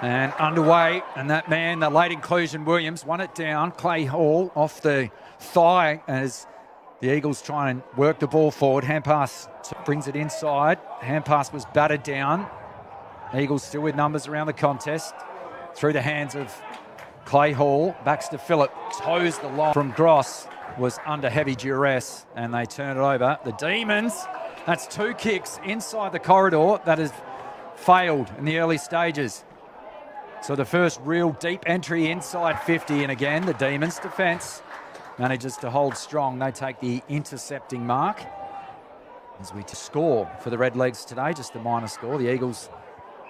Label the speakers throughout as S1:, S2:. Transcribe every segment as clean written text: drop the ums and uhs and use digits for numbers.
S1: And underway, and that man, the late inclusion, Williams, won it down. Clay Hall off the thigh as the Eagles try and work the ball forward. Hand pass brings it inside. Hand pass was battered down. Eagles still with numbers around the contest. Through the hands of Clay Hall. Baxter Phillip toes the line from Gross, was under heavy duress, and they turn it over. The Demons, that's 2 kicks inside the corridor that has failed in the early stages. So the first real deep entry inside 50, and again, the Demons defence manages to hold strong. They take the intercepting mark as we score for the Redlegs today, just a minor score. The Eagles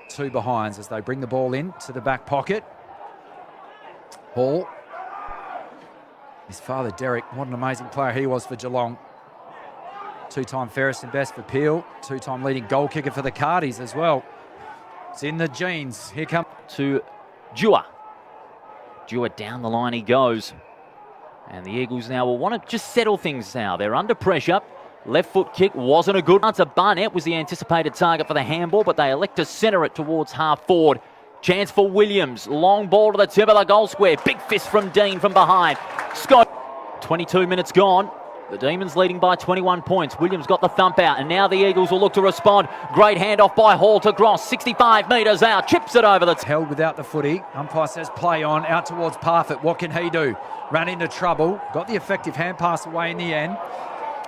S1: 2 behinds as they bring the ball in to the back pocket. Hall. His father, Derek, what an amazing player he was for Geelong. 2-time fairest and best for Peel. 2-time leading goal kicker for the Cardis as well. It's in the genes. Here comes
S2: to Dewar. Dewar down the line he goes. And the Eagles now will want to just settle things now. They're under pressure. Left foot kick wasn't a good answer. Barnett was the anticipated target for the handball, but they elect to centre it towards half forward. Chance for Williams. Long ball to the tip of the goal square. Big fist from Dean from behind. Scott. 22 minutes gone. The Demons leading by 21 points. Williams got the thump out, and now the Eagles will look to respond. Great handoff by Hall to Gross. 65 metres out. Chips it over the...
S1: Held without the footy. Umpire says play on. Out towards Parfitt. What can he do? Ran into trouble. Got the effective hand pass away in the end.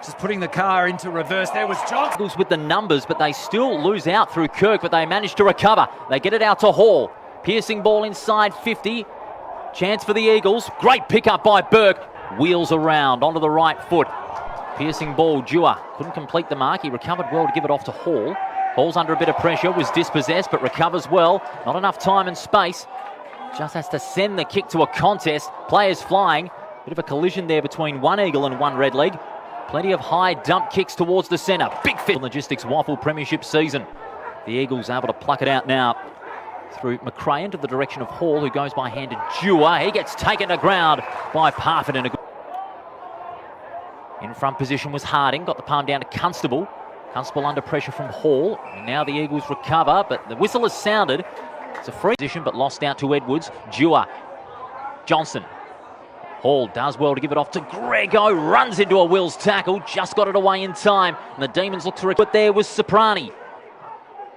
S1: Just putting the car into reverse. There was Johnson.
S2: Eagles with the numbers, but they still lose out through Kirk, but they manage to recover. They get it out to Hall. Piercing ball inside 50. Chance for the Eagles. Great pickup by Burke. Wheels around onto the right foot. Piercing ball, Dewar couldn't complete the mark. He recovered well to give it off to Hall. Hall's under a bit of pressure, was dispossessed, but recovers well. Not enough time and space. Just has to send the kick to a contest. Players flying. Bit of a collision there between one Eagle and one Red Leg. Plenty of high dump kicks towards the centre. Big fit logistics WAFL premiership season. The Eagles able to pluck it out now through McRae into the direction of Hall, who goes by hand to Dewar. He gets taken to ground by Parfitt. In front position was Harding. Got the palm down to Constable. Constable under pressure from Hall. And now the Eagles recover, but the whistle has sounded. It's a free position, but lost out to Edwards. Dewar. Johnson. Hall does well to give it off to Grego. Runs into a Wills tackle. Just got it away in time. And the Demons look to recover. But there was Soprani.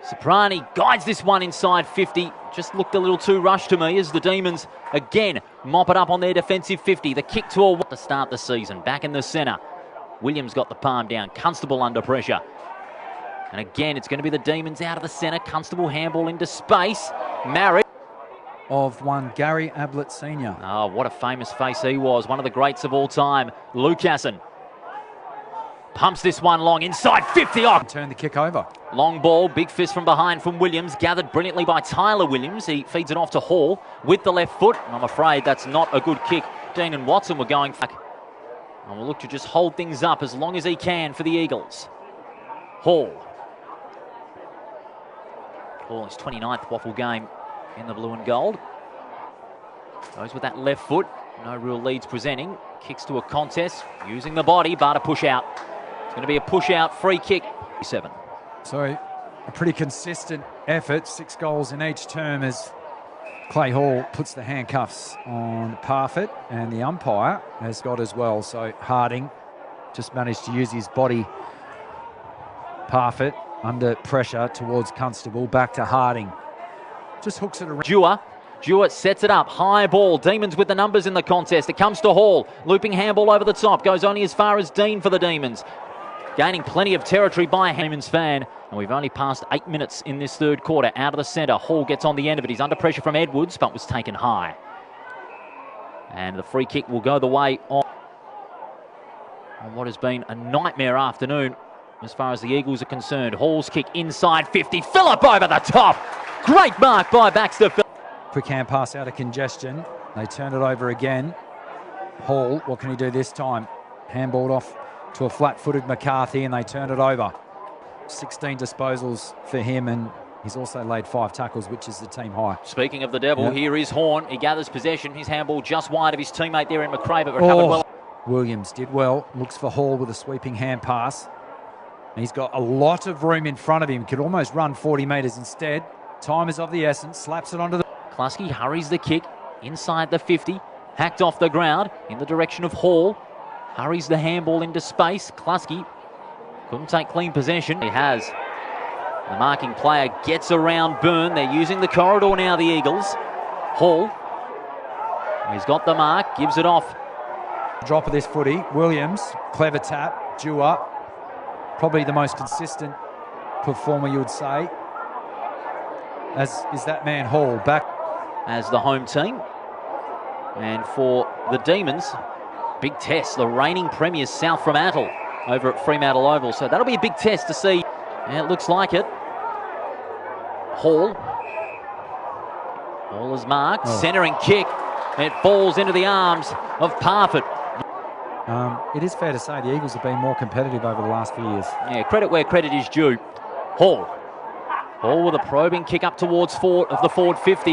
S2: Soprani guides this one inside 50. Just looked a little too rushed to me as the Demons again mop it up on their defensive 50. The kick to a to start the season. Back in the centre. Williams got the palm down. Constable under pressure. And again, it's going to be the Demons out of the centre. Constable handball into space. Marriott.
S1: Of one Gary Ablett Sr.
S2: Oh, what a famous face he was. One of the greats of all time. Lucassen pumps this one long inside 50 off.
S1: Turn the kick over.
S2: Long ball, big fist from behind from Williams. Gathered brilliantly by Tyler Williams. He feeds it off to Hall with the left foot. And I'm afraid that's not a good kick. Dean and Watson were going back. And we'll look to just hold things up as long as he can for the Eagles. Hall. Hall, his 29th WAFL game in the blue and gold. Goes with that left foot. No real leads presenting. Kicks to a contest. Using the body, but a push out. It's going to be a push out free kick. 7.
S1: So a pretty consistent effort. 6 goals in each term as Clay Hall puts the handcuffs on Parfitt, and the umpire has got as well. So Harding just managed to use his body. Parfitt under pressure towards Constable. Back to Harding. Just hooks it around.
S2: Dewar sets it up. High ball. Demons with the numbers in the contest. It comes to Hall. Looping handball over the top. Goes only as far as Dean for the Demons. Gaining plenty of territory by Demons fan. And we've only passed 8 minutes in this third quarter. Out of the centre. Hall gets on the end of it. He's under pressure from Edwards, but was taken high. And the free kick will go the way on what has been a nightmare afternoon as far as the Eagles are concerned. Hall's kick inside 50. Phillip over the top. Great mark by Baxter.
S1: Quick hand pass out of congestion. They turn it over again. Hall, what can he do this time? Handballed off to a flat-footed McCarthy, and they turn it over. 16 disposals for him, and he's also laid 5 tackles, which is the team high.
S2: Speaking of the devil, Here is Horn. He gathers possession. His handball just wide of his teammate there in McRae, but recovered well.
S1: Williams did well. Looks for Hall with a sweeping hand pass. And he's got a lot of room in front of him. Could almost run 40 metres instead. Time is of the essence. Slaps it onto the...
S2: Klasky hurries the kick inside the 50. Hacked off the ground in the direction of Hall. Hurries the handball into space. Klasky couldn't take clean possession. He has. The marking player gets around Byrne. They're using the corridor now, the Eagles. Hall. He's got the mark. Gives it off.
S1: Drop of this footy. Williams. Clever tap. Due up. Probably the most consistent performer, you would say. As is that man Hall. Back
S2: as the home team. And for the Demons, big test. The reigning premiers South Fremantle over at Fremantle Oval. So that'll be a big test to see. And it looks like it. Hall. Hall is marked. Centering kick. It falls into the arms of Parfitt.
S1: It is fair to say the Eagles have been more competitive over the last few years.
S2: Yeah, credit where credit is due. Hall. Hall with a probing kick up towards the forward 50.